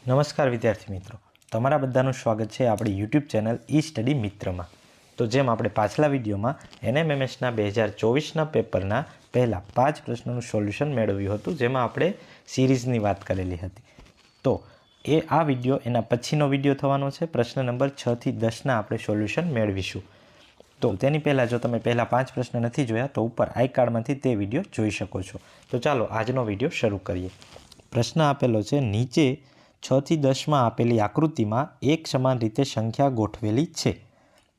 નમસ્કાર વિદ્યાર્થી મિત્રો, તમારા બધાનું સ્વાગત છે આપણી યુટ્યુબ ચેનલ ઈ સ્ટડી મિત્રમાં। તો જેમ આપણે પાછલા વિડીયોમાં NMMSના 2024ના પેપરના પહેલાં 5 પ્રશ્નોનું સોલ્યુશન મેળવ્યું હતું, જેમાં આપણે સિરીઝની વાત કરેલી હતી। તો આ વિડીયો એના પછીનો વિડીયો થવાનો છે। પ્રશ્ન નંબર 6 થી 10ના આપણે સોલ્યુશન મેળવીશું। તો તેની પહેલાં જો તમે પહેલાં 5 પ્રશ્ન નથી જોયા તો ઉપર આઈ કાર્ડમાંથી તે વિડીયો જોઈ શકો છો। તો ચાલો આજનો વિડીયો શરૂ કરીએ। પ્રશ્ન આપેલો છે, નીચે 6 થી 10માં આપેલી આકૃતિમાં એક સમાન રીતે સંખ્યા ગોઠવેલી છે,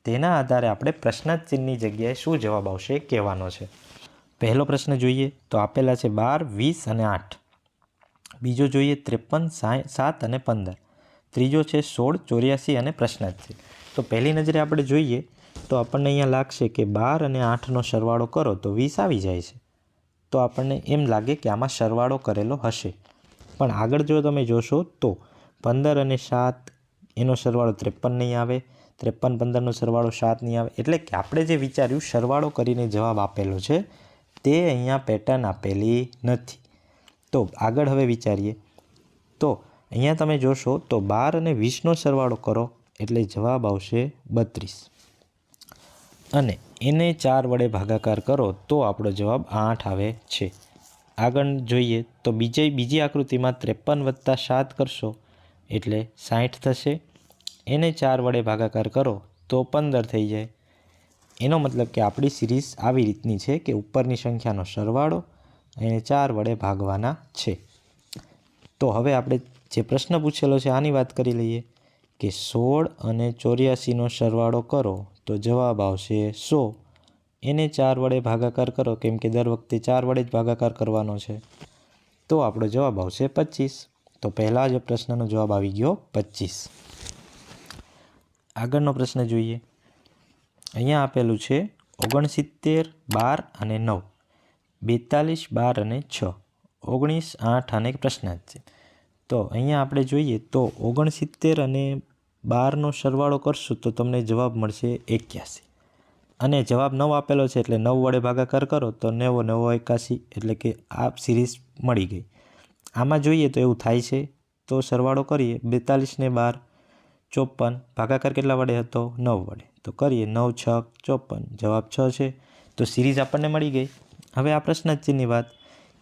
તેના આધારે આપણે પ્રશ્નાર્થ ચિહ્નની જગ્યાએ શું જવાબ આવશે એ કહેવાનો છે। પહેલો પ્રશ્ન જોઈએ તો આપેલા છે 12, 20 અને 8। બીજો જોઈએ 53, 7 અને 15। ત્રીજો છે 16, 84 અને પ્રશ્નાર્થ ચિહ્ન। તો પહેલી નજરે આપણે જોઈએ તો આપણને અહીંયા લાગશે કે 12 અને 8નો સરવાળો કરો તો 20 આવી જાય છે। તો આપણને એમ લાગે કે આમાં સરવાળો કરેલો હશે, પણ આગળ જો તમે જોશો તો 15 અને 7 એનો સરવાળો 53 નહીં આવે, 53 15નો સરવાળો 7 નહીં આવે। એટલે કે આપણે જે વિચાર્યું સરવાળો કરીને જવાબ આપેલો છે તે અહીંયા પેટર્ન આપેલી નથી। તો આગળ હવે વિચારીએ તો અહીંયા તમે જોશો તો 12 અને 20નો સરવાળો કરો એટલે જવાબ આવશે 32 અને એને 4 વડે ભાગાકાર કરો તો આપણો જવાબ 8 આવે છે। આગળ જોઈએ તો બીજી આકૃતિમાં 53 + 7 કરશો એટલે 60 થશે। એને 4 વડે ભાગાકાર કરો તો 15 થઈ જાય। એનો મતલબ કે આપણી સિરીઝ આવી રીતની છે કે ઉપરની સંખ્યાનો સરવાળો એને 4 વડે ભાગવાના છે। તો હવે આપણે જે પ્રશ્ન પૂછેલો છે આની વાત કરી લઈએ કે 16 અને 84નો સરવાળો કરો તો જવાબ આવશે 100। એને 4 વડે ભાગાકાર કરો, કેમ કે દર વખતે 4 વડે જ ભાગાકાર કરવાનો છે, તો આપણો જવાબ આવશે 25। તો પહેલાં જ પ્રશ્નનો જવાબ આવી ગયો 25। આગળનો પ્રશ્ન જોઈએ। અહીંયા આપેલું છે 69, 12 અને 9, 42, 12 અને 6, 19, 8 અને પ્રશ્નાર્થ ચિહ્ન। તો અહીંયા આપણે જોઈએ તો 69 અને 12નો સરવાળો કરશું તો તમને જવાબ મળશે 81 અને જવાબ 9 આપેલો છે એટલે 9 વડે ભાગાકાર કરો તો 9 9 81, એટલે કે આ સિરીઝ મળી ગઈ। આમાં જોઈએ તો એવું થાય છે, તો સરવાળો કરીએ 42 ને 12 54, ભાગાકાર કેટલા વડે હતો 9 વડે, તો કરીએ 9 6 54, જવાબ 6 છે। તો સિરીઝ આપણને મળી ગઈ। હવે આ પ્રશ્નાર્થ ચિહ્નની વાત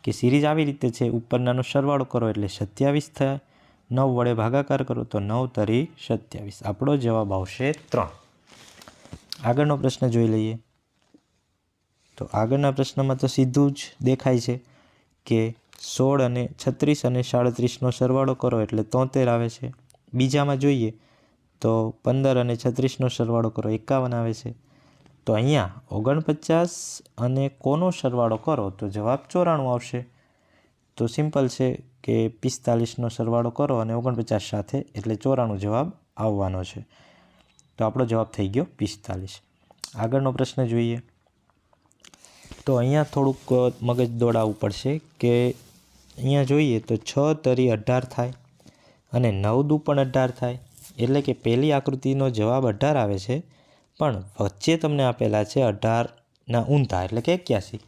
કે સિરીઝ આવી રીતે છે, ઉપરનાનો સરવાળો કરો એટલે 27 થાય, 9 વડે ભાગાકાર કરો તો 9 તરી 27, આપણો જવાબ આવશે 3। આગળનો પ્રશ્ન જોઈ લઈએ તો આગળના પ્રશ્નમાં તો સીધું જ દેખાય છે કે 16 અને 36 અને 37નો સરવાળો કરો એટલે 73 આવે છે। બીજામાં જોઈએ તો 15 અને 36નો સરવાળો કરો 51 આવે છે। તો અહીંયા 49 અને કોનો સરવાળો કરો તો જવાબ 94 આવશે। તો સિમ્પલ છે કે 45નો સરવાળો કરો અને 49 સાથે એટલે 94 જવાબ આવવાનો છે। તો આપણો જવાબ થઈ ગયો 45। આગળનો પ્રશ્ન જોઈએ તો અહીંયા થોડુંક મગજ દોડાવવું પડશે કે અહીંયા જોઈએ તો 6 તરી 18 થાય અને 9 દુ પણ 18 થાય, એટલે કે પહેલી આકૃતિનો જવાબ 18 આવે છે, પણ વચ્ચે તમને આપેલા છે 18ના ઊંધા એટલે કે 81,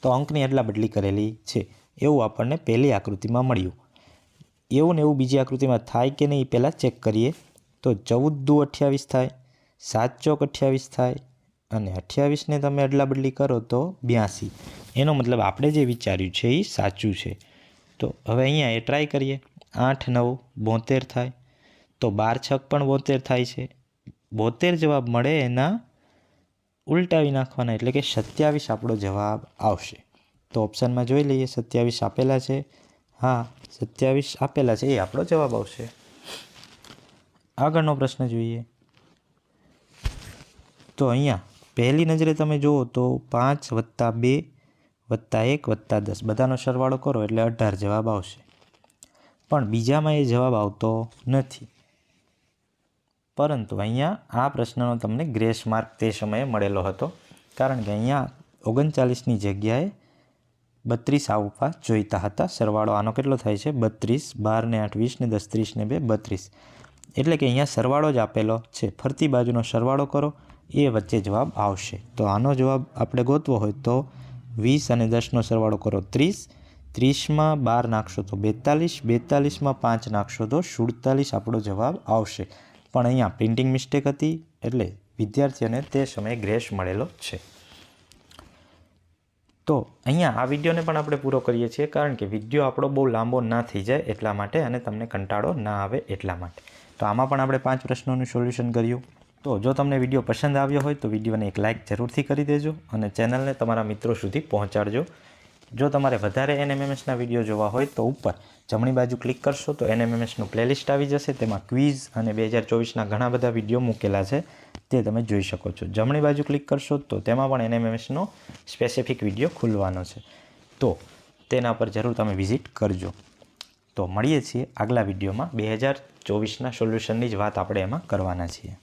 તો અંકની અદલા બદલી કરેલી છે એવું આપણને પહેલી આકૃતિમાં મળ્યું। એવું ને એવું બીજી આકૃતિમાં થાય કે નહીં પહેલાં ચેક કરીએ તો 14 દુ 28 થાય, 7 ચોક 28 થાય અને 28ને તમે અદલા બદલી કરો તો 82। એનો મતલબ આપણે જે વિચાર્યું છે એ સાચું છે। તો હવે અહીંયા એ ટ્રાય કરીએ, 8 9 72 થાય, તો 12 છક પણ 72 થાય છે। 72 જવાબ મળે એના ઉલટાવી નાખવાના એટલે કે 27 આપણો જવાબ આવશે। તો ઓપ્શનમાં જોઈ લઈએ 27 આપેલા છે, હા 27 આપેલા છે, એ આપણો જવાબ આવશે। આગળનો પ્રશ્ન જોઈએ તો અહીંયા પહેલી નજરે તમે જુઓ તો 5 + 2 + 1 + 10 બધાનો સરવાળો કરો એટલે 18 જવાબ આવશે, પણ બીજામાં એ જવાબ આવતો નથી। પરંતુ અહીંયા આ પ્રશ્નનો તમને ગ્રેસ માર્ક તે સમયે મળેલો હતો, કારણ કે અહીંયા 39ની જગ્યાએ 32 આવવા જોઈતા હતા। સરવાળો આનો કેટલો થાય છે 32, 12 ને 8 20 ને 10 30 ને 2 32, એટલે કે અહીંયા સરવાળો જ આપેલો છે, ફરતી બાજુનો સરવાળો કરો એ વચ્ચે જવાબ આવશે। તો આનો જવાબ આપણે ગોતવો હોય તો 20 અને 10નો સરવાળો કરો 30, 30માં 12 નાખશો તો 42, 42માં 5 નાખશો તો 47 આપણો જવાબ આવશે. પણ અહીંયા પ્રિન્ટિંગ મિસ્ટેક હતી એટલે વિદ્યાર્થીઓને તે સમયે ગ્રેસ મળેલો છે. તો અહીંયા આ વિડીયોને પણ આપણે પૂરો કરીએ છીએ, કારણ કે વિડીયો આપણો બહુ લાંબો ના થઈ જાય એટલા માટે, અને તમને કંટાળો ના આવે એટલા માટે. તો આમાં પણ આપણે 5 પ્રશ્નોનું સોલ્યુશન કર્યું. તો જો તમને વિડીયો પસંદ આવ્યો હોય તો વિડીયોને એક લાઇક જરૂરથી કરી દેજો અને ચેનલને તમારા મિત્રો સુધી પહોંચાડજો. જો તમારે વધારે NMMSના વિડીયો જોવા હોય તો ઉપર જમણી બાજુ ક્લિક કરશો તો NMMSનું પ્લેલિસ્ટ આવી જશે. તેમાં ક્વિઝ અને 2024ના ઘણા બધા વિડીયો મૂકેલા છે, તે તમે જોઈ શકો છો. જમણી બાજુ ક્લિક કરશો તો તેમાં પણ NMMSનો સ્પેસિફિક વિડીયો ખુલવાનો છે, તો તેના પર જરૂર તમે વિઝિટ કરજો. તો મળીએ છીએ આગલા વિડીયોમાં. 2024ના સોલ્યુશનની જ વાત આપણે એમાં કરવાના છીએ.